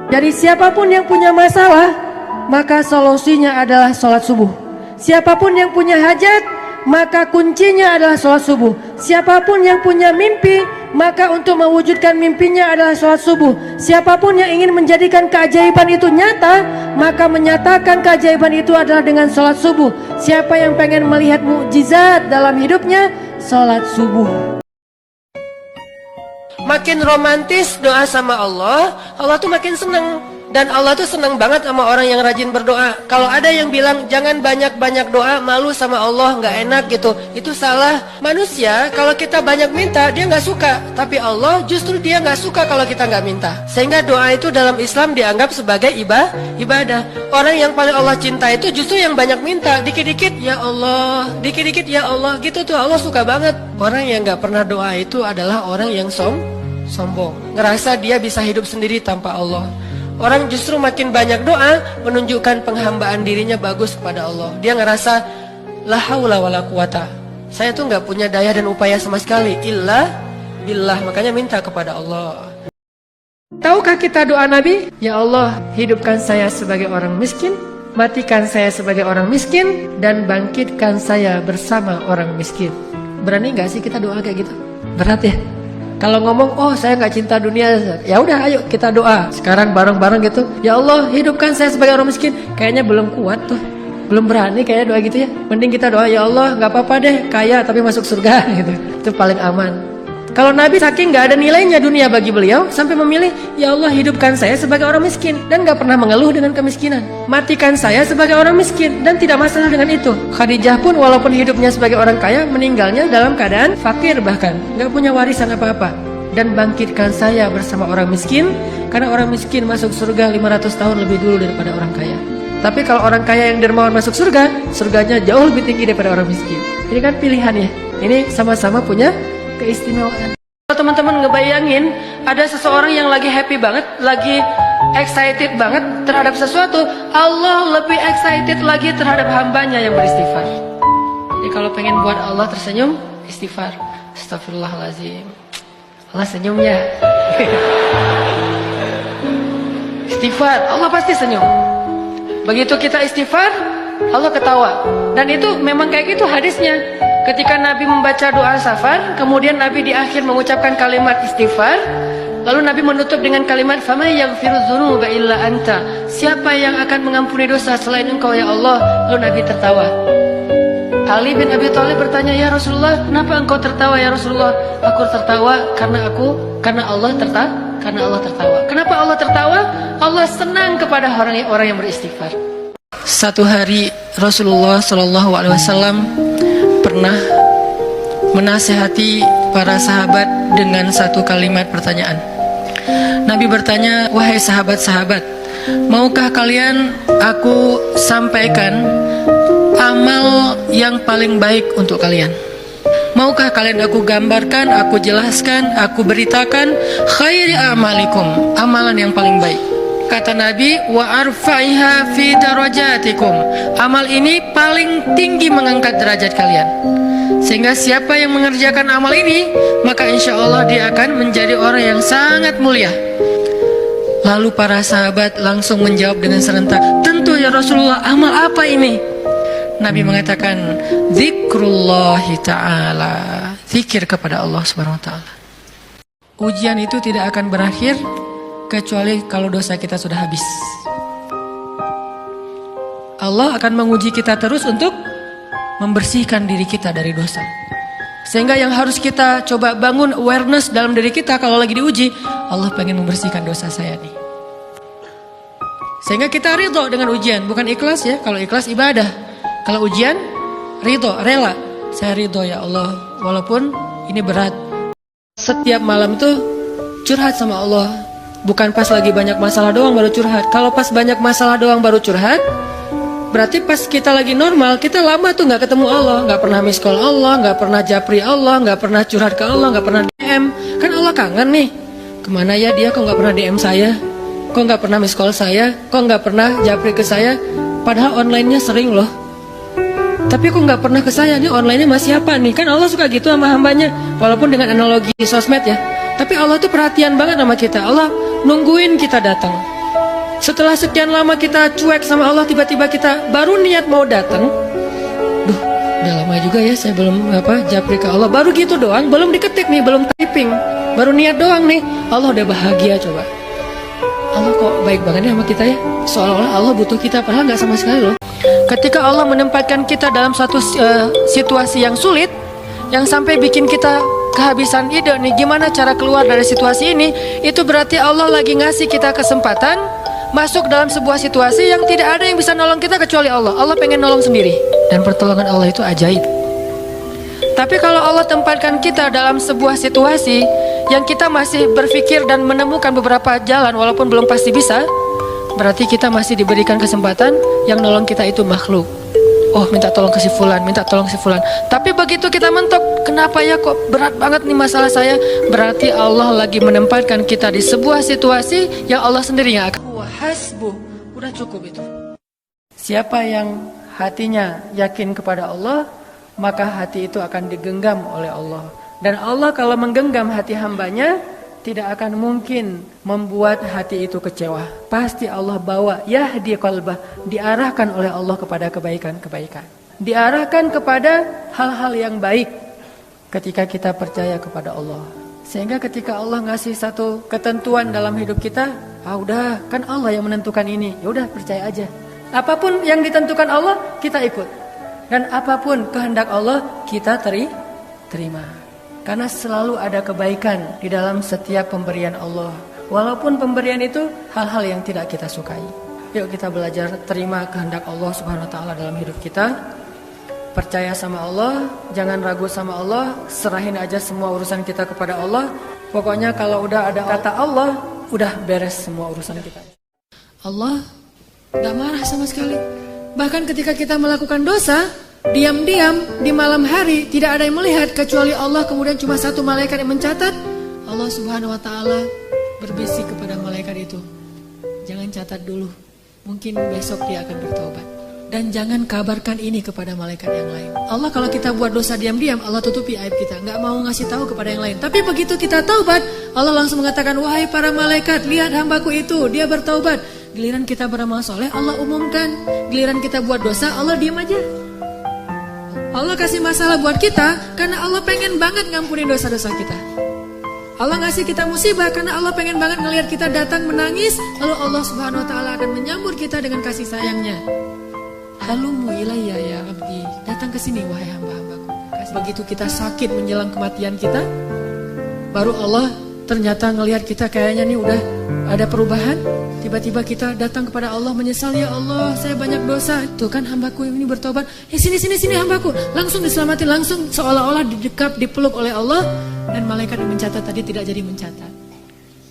Jadi siapapun yang punya masalah, maka solusinya adalah sholat subuh. Siapapun yang punya hajat, maka kuncinya adalah sholat subuh. Siapapun yang punya mimpi, maka untuk mewujudkan mimpinya adalah sholat subuh. Siapapun yang ingin menjadikan keajaiban itu nyata, maka menyatakan keajaiban itu adalah dengan sholat subuh. Siapa yang pengen melihat mukjizat dalam hidupnya, sholat subuh. Makin romantis doa sama Allah, Allah tuh makin senang. Dan Allah tuh senang banget sama orang yang rajin berdoa. Kalau ada yang bilang jangan banyak-banyak doa, malu sama Allah, nggak enak gitu, itu salah. Manusia kalau kita banyak minta, dia nggak suka. Tapi Allah justru dia nggak suka kalau kita nggak minta. Sehingga doa itu dalam Islam dianggap sebagai ibadah. Orang yang paling Allah cinta itu justru yang banyak minta. Dikit-dikit ya Allah, dikit-dikit ya Allah, gitu tuh Allah suka banget. Orang yang nggak pernah doa itu adalah orang yang sombong, ngerasa dia bisa hidup sendiri tanpa Allah. Orang justru makin banyak doa menunjukkan penghambaan dirinya bagus kepada Allah. Dia ngerasa la haula wala quwata, saya tuh nggak punya daya dan upaya sama sekali illa billah, makanya minta kepada Allah. Tahukah kita doa Nabi? Ya Allah, hidupkan saya sebagai orang miskin, matikan saya sebagai orang miskin, dan bangkitkan saya bersama orang miskin. Berani nggak sih kita doa kayak gitu? Berat ya? Kalau ngomong, oh saya nggak cinta dunia, ya udah ayo kita doa sekarang bareng-bareng gitu. Ya Allah, hidupkan saya sebagai orang miskin. Kayaknya belum kuat tuh, belum berani kayaknya doa gitu ya. Mending kita doa, ya Allah nggak apa-apa deh kaya tapi masuk surga gitu. Itu paling aman. Kalau Nabi saking nggak ada nilainya dunia bagi beliau, sampai memilih, ya Allah hidupkan saya sebagai orang miskin, dan nggak pernah mengeluh dengan kemiskinan. Matikan saya sebagai orang miskin, dan tidak masalah dengan itu. Khadijah pun walaupun hidupnya sebagai orang kaya, meninggalnya dalam keadaan fakir, bahkan nggak punya warisan apa-apa. Dan bangkitkan saya bersama orang miskin, karena orang miskin masuk surga 500 tahun lebih dulu daripada orang kaya. Tapi kalau orang kaya yang dermawan masuk surga, surganya jauh lebih tinggi daripada orang miskin. Ini kan pilihan ya. Ini sama-sama punya keistimewaan. Kalau teman-teman ngebayangin ada seseorang yang lagi happy banget, lagi excited banget terhadap sesuatu, Allah lebih excited lagi terhadap hambanya yang beristighfar. Jadi kalau pengen buat Allah tersenyum, istighfar. Astagfirullahaladzim, Allah senyum ya. Istighfar, Allah pasti senyum. Begitu kita istighfar, Allah ketawa. Dan itu memang kayak gitu hadisnya. Ketika Nabi membaca doa safar, kemudian Nabi di akhir mengucapkan kalimat istighfar, lalu Nabi menutup dengan kalimat faman yaghfirudz dzunuba illa anta. Siapa yang akan mengampuni dosa selain Engkau ya Allah? Lalu Nabi tertawa. Ali bin Abi Thalib bertanya, ya Rasulullah, kenapa engkau tertawa ya Rasulullah? Aku tertawa karena Allah tertawa. Kenapa Allah tertawa? Allah senang kepada orang yang beristighfar. Satu hari Rasulullah SAW pernah menasihati para sahabat dengan satu kalimat pertanyaan. Nabi bertanya, wahai sahabat-sahabat, maukah kalian aku sampaikan amal yang paling baik untuk kalian? Maukah kalian aku gambarkan, aku jelaskan, aku beritakan khairi amalikum, amalan yang paling baik? Kata Nabi, wa arfa'iha fi darajatikum, amal ini paling tinggi mengangkat derajat kalian. Sehingga siapa yang mengerjakan amal ini, maka insya Allah dia akan menjadi orang yang sangat mulia. Lalu para sahabat langsung menjawab dengan serentak, tentu ya Rasulullah, amal apa ini? Nabi mengatakan, zikrullahi ta'ala, zikir kepada Allah subhanahu wa ta'ala. Ujian itu tidak akan berakhir kecuali kalau dosa kita sudah habis. Allah akan menguji kita terus untuk membersihkan diri kita dari dosa. Sehingga yang harus kita coba bangun awareness dalam diri kita kalau lagi diuji, Allah pengen membersihkan dosa saya nih. Sehingga kita ridho dengan ujian, bukan ikhlas ya. Kalau ikhlas ibadah, kalau ujian ridho, rela. Saya ridho ya Allah, walaupun ini berat. Setiap malam itu curhat sama Allah. Bukan pas lagi banyak masalah doang baru curhat. Kalau pas banyak masalah doang baru curhat, berarti pas kita lagi normal, kita lama tuh nggak ketemu Allah, nggak pernah miss call Allah, nggak pernah japri Allah, nggak pernah curhat ke Allah, nggak pernah DM. Kan Allah kangen nih, kemana ya dia, kok nggak pernah DM saya, kok nggak pernah miss call saya, kok nggak pernah japri ke saya, padahal online-nya sering loh. Tapi kok nggak pernah ke saya, nih online-nya masih apa nih? Kan Allah suka gitu sama hambanya, walaupun dengan analogi sosmed ya. Tapi Allah tuh perhatian banget sama kita. Allah nungguin kita datang. Setelah sekian lama kita cuek sama Allah, tiba-tiba kita baru niat mau datang. Duh, udah lama juga ya saya belum japri ke Allah. Baru gitu doang, belum diketik nih, belum typing. Baru niat doang nih, Allah udah bahagia coba. Allah kok baik banget ya sama kita ya. Seolah-olah Allah butuh kita, padahal nggak sama sekali loh. Ketika Allah menempatkan kita dalam satu situasi yang sulit, yang sampai bikin kita kehabisan ide nih gimana cara keluar dari situasi ini, itu berarti Allah lagi ngasih kita kesempatan masuk dalam sebuah situasi yang tidak ada yang bisa nolong kita kecuali Allah. Allah pengen nolong sendiri, dan pertolongan Allah itu ajaib. Tapi kalau Allah tempatkan kita dalam sebuah situasi yang kita masih berpikir dan menemukan beberapa jalan walaupun belum pasti bisa, berarti kita masih diberikan kesempatan yang nolong kita itu makhluk. Oh, minta tolong ke si fulan, minta tolong si fulan. Tapi begitu kita mentok, kenapa ya kok berat banget nih masalah saya? Berarti Allah lagi menempatkan kita di sebuah situasi yang Allah sendiri yang akan. Wah, hasbuh, udah cukup itu. Siapa yang hatinya yakin kepada Allah, maka hati itu akan digenggam oleh Allah. Dan Allah kalau menggenggam hati hambanya, tidak akan mungkin membuat hati itu kecewa. Pasti Allah bawa yahdi qalbah, diarahkan oleh Allah kepada kebaikan-kebaikan. Diarahkan kepada hal-hal yang baik ketika kita percaya kepada Allah. Sehingga ketika Allah ngasih satu ketentuan dalam hidup kita, udah kan Allah yang menentukan ini, ya udah percaya aja. Apapun yang ditentukan Allah, kita ikut. Dan apapun kehendak Allah, kita terima. Karena selalu ada kebaikan di dalam setiap pemberian Allah. Walaupun pemberian itu hal-hal yang tidak kita sukai. Yuk kita belajar terima kehendak Allah Subhanahu wa taala dalam hidup kita. Percaya sama Allah, jangan ragu sama Allah, serahin aja semua urusan kita kepada Allah. Pokoknya kalau udah ada kata Allah, udah beres semua urusan kita. Allah gak marah sama sekali. Bahkan ketika kita melakukan dosa, diam-diam di malam hari tidak ada yang melihat kecuali Allah, kemudian cuma satu malaikat yang mencatat. Allah Subhanahu wa taala berbisik kepada malaikat itu, jangan catat dulu, mungkin besok dia akan bertobat. Dan jangan kabarkan ini kepada malaikat yang lain. Allah kalau kita buat dosa diam-diam, Allah tutupi aib kita, nggak mau ngasih tahu kepada yang lain. Tapi begitu kita taubat, Allah langsung mengatakan, wahai para malaikat, lihat hambaku itu, dia bertaubat. Giliran kita beramal soleh, Allah umumkan. Giliran kita buat dosa, Allah diam aja. Allah kasih masalah buat kita karena Allah pengen banget ngampunin dosa-dosa kita. Allah ngasih kita musibah karena Allah pengen banget ngelihat kita datang menangis, lalu Allah Subhanahu wa taala akan menyambut kita dengan kasih sayangnya. Halumu ilayya ya abdi, datang ke sini wahai hamba-hambaku. Begitu kita sakit menjelang kematian kita, baru Allah ternyata ngelihat kita kayaknya nih udah ada perubahan. Tiba-tiba kita datang kepada Allah menyesal, ya Allah saya banyak dosa. Tuh kan hambaku ini bertobat. Sini hambaku. Langsung diselamatin, langsung seolah-olah didekap, dipeluk oleh Allah. Dan malaikat yang mencatat tadi tidak jadi mencatat.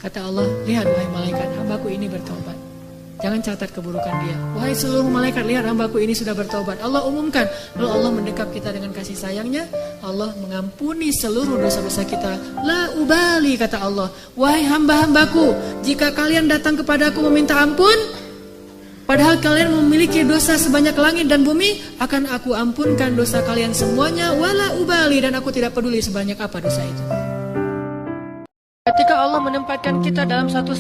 Kata Allah, lihat wahai malaikat, hambaku ini bertobat. Jangan catat keburukan dia. Wahai seluruh malaikat, lihat hambaku ini sudah bertobat. Allah umumkan. Lalu Allah mendekap kita dengan kasih sayangnya. Allah mengampuni seluruh dosa-dosa kita. La ubali, kata Allah. Wahai hamba-hambaku, jika kalian datang kepadaku meminta ampun, padahal kalian memiliki dosa sebanyak langit dan bumi, akan aku ampunkan dosa kalian semuanya. Wala ubali, dan aku tidak peduli sebanyak apa dosa itu. Ketika Allah menempatkan kita dalam satu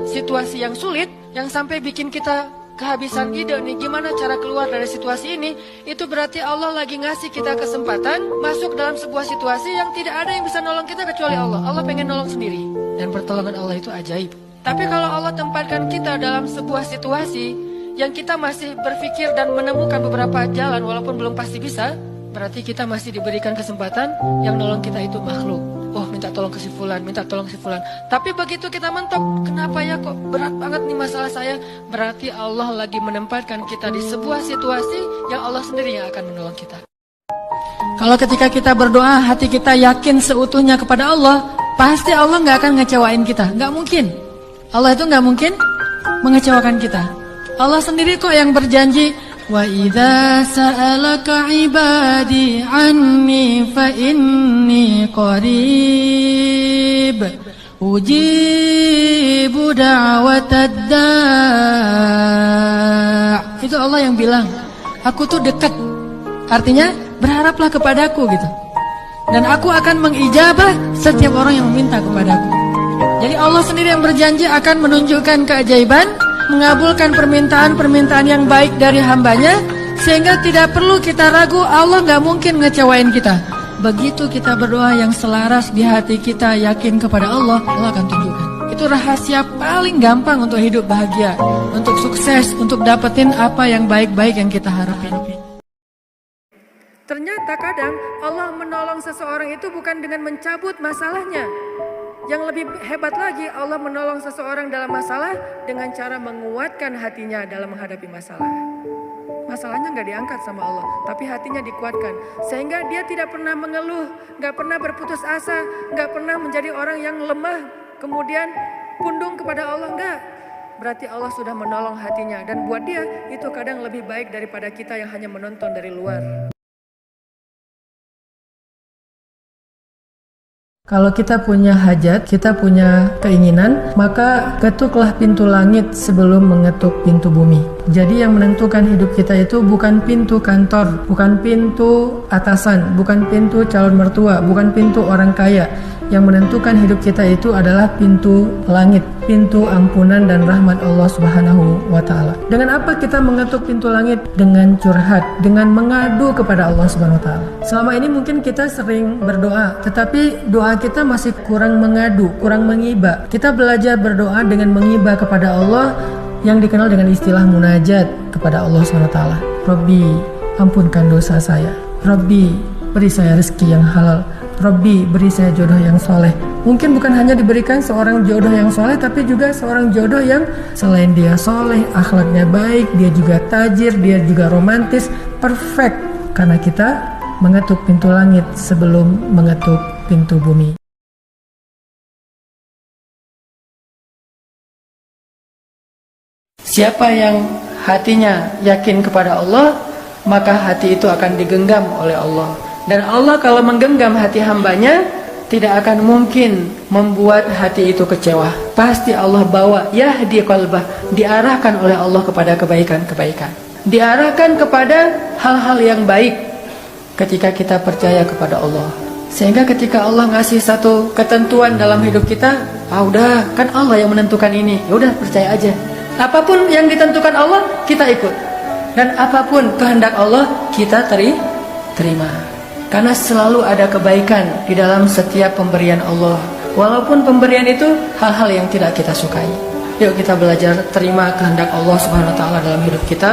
situasi yang sulit, yang sampai bikin kita kehabisan ide nih gimana cara keluar dari situasi ini, itu berarti Allah lagi ngasih kita kesempatan masuk dalam sebuah situasi yang tidak ada yang bisa nolong kita kecuali Allah. Allah pengen nolong sendiri, dan pertolongan Allah itu ajaib. Tapi kalau Allah tempatkan kita dalam sebuah situasi yang kita masih berpikir dan menemukan beberapa jalan walaupun belum pasti bisa, berarti kita masih diberikan kesempatan yang nolong kita itu makhluk. Oh, minta tolong ke si fulan, minta tolong si fulan. Tapi begitu kita mentok, kenapa ya kok berat banget nih masalah saya? Berarti Allah lagi menempatkan kita di sebuah situasi yang Allah sendiri yang akan menolong kita. Kalau ketika kita berdoa, hati kita yakin seutuhnya kepada Allah, pasti Allah nggak akan ngecewain kita. Nggak mungkin. Allah itu nggak mungkin mengecewakan kita. Allah sendiri kok yang berjanji, wa idza sa'alaka ibadi anni fa inni qarib ujibu da'watad da'. Itu Allah yang bilang, aku tuh dekat. Artinya berharaplah kepadaku gitu. Dan aku akan mengijabah setiap orang yang meminta kepadaku. Jadi Allah sendiri yang berjanji akan menunjukkan keajaiban, mengabulkan permintaan-permintaan yang baik dari hambanya, sehingga tidak perlu kita ragu Allah nggak mungkin ngecewain kita. Begitu kita berdoa yang selaras di hati kita, yakin kepada Allah, Allah akan tunjukkan. Itu rahasia paling gampang untuk hidup bahagia, untuk sukses, untuk dapetin apa yang baik-baik yang kita harapin. Ternyata kadang Allah menolong seseorang itu bukan dengan mencabut masalahnya. Yang lebih hebat lagi, Allah menolong seseorang dalam masalah dengan cara menguatkan hatinya dalam menghadapi masalah. Masalahnya nggak diangkat sama Allah, tapi hatinya dikuatkan. Sehingga dia tidak pernah mengeluh, nggak pernah berputus asa, nggak pernah menjadi orang yang lemah, kemudian pundung kepada Allah, enggak. Berarti Allah sudah menolong hatinya. Dan buat dia, itu kadang lebih baik daripada kita yang hanya menonton dari luar. Kalau kita punya hajat, kita punya keinginan, maka ketuklah pintu langit sebelum mengetuk pintu bumi. Jadi yang menentukan hidup kita itu bukan pintu kantor, bukan pintu atasan, bukan pintu calon mertua, bukan pintu orang kaya. Yang menentukan hidup kita itu adalah pintu langit, pintu ampunan dan rahmat Allah Subhanahu wa Ta'ala. Dengan apa kita mengetuk pintu langit? Dengan curhat, dengan mengadu kepada Allah Subhanahu wa Ta'ala. Selama ini mungkin kita sering berdoa, tetapi doa kita masih kurang mengadu, kurang mengiba. Kita belajar berdoa dengan mengiba kepada Allah yang dikenal dengan istilah munajat kepada Allah Subhanahu wa Ta'ala. Rabbi, ampunkan dosa saya. Rabbi, beri saya rezeki yang halal. Rabbi, beri saya jodoh yang soleh. Mungkin bukan hanya diberikan seorang jodoh yang soleh, tapi juga seorang jodoh yang selain dia soleh, akhlaknya baik, dia juga tajir, dia juga romantis, perfect. Karena kita mengetuk pintu langit sebelum mengetuk pintu bumi. Siapa yang hatinya yakin kepada Allah, maka hati itu akan digenggam oleh Allah. Dan Allah kalau menggenggam hati hambanya, tidak akan mungkin membuat hati itu kecewa. Pasti Allah bawa yahdi qalbah, diarahkan oleh Allah kepada kebaikan-kebaikan, diarahkan kepada hal-hal yang baik ketika kita percaya kepada Allah. Sehingga ketika Allah ngasih satu ketentuan dalam hidup kita, udah kan Allah yang menentukan ini, ya udah percaya aja. Apapun yang ditentukan Allah, kita ikut. Dan apapun kehendak Allah, kita terima. Karena selalu ada kebaikan di dalam setiap pemberian Allah. Walaupun pemberian itu hal-hal yang tidak kita sukai. Yuk kita belajar terima kehendak Allah Subhanahu wa Ta'ala dalam hidup kita.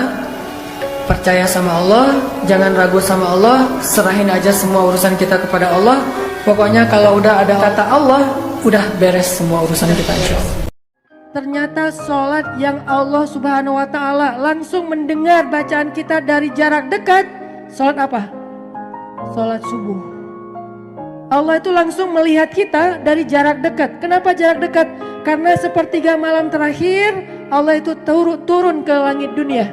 Percaya sama Allah, jangan ragu sama Allah, serahin aja semua urusan kita kepada Allah. Pokoknya kalau udah ada kata Allah, udah beres semua urusan kita insyaallah. Ternyata sholat yang Allah Subhanahu wa Ta'ala langsung mendengar bacaan kita dari jarak dekat. Sholat apa? Sholat subuh. Allah itu langsung melihat kita dari jarak dekat. Kenapa jarak dekat? Karena sepertiga malam terakhir Allah itu turun ke langit dunia.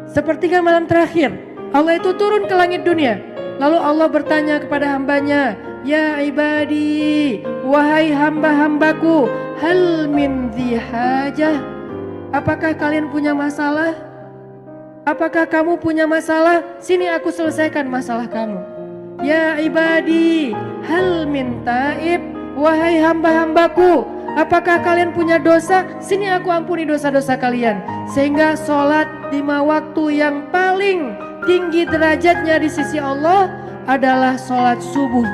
Sepertiga malam terakhir Allah itu turun ke langit dunia. Lalu Allah bertanya kepada hambanya, ya ibadi, wahai hamba-hambaku, hal min dhi hajah, apakah kalian punya masalah? Apakah kamu punya masalah? Sini aku selesaikan masalah kamu. Ya ibadi, hal min taib, wahai hamba-hambaku, apakah kalian punya dosa? Sini aku ampuni dosa-dosa kalian. Sehingga sholat 5 waktu yang paling tinggi derajatnya di sisi Allah adalah sholat subuh.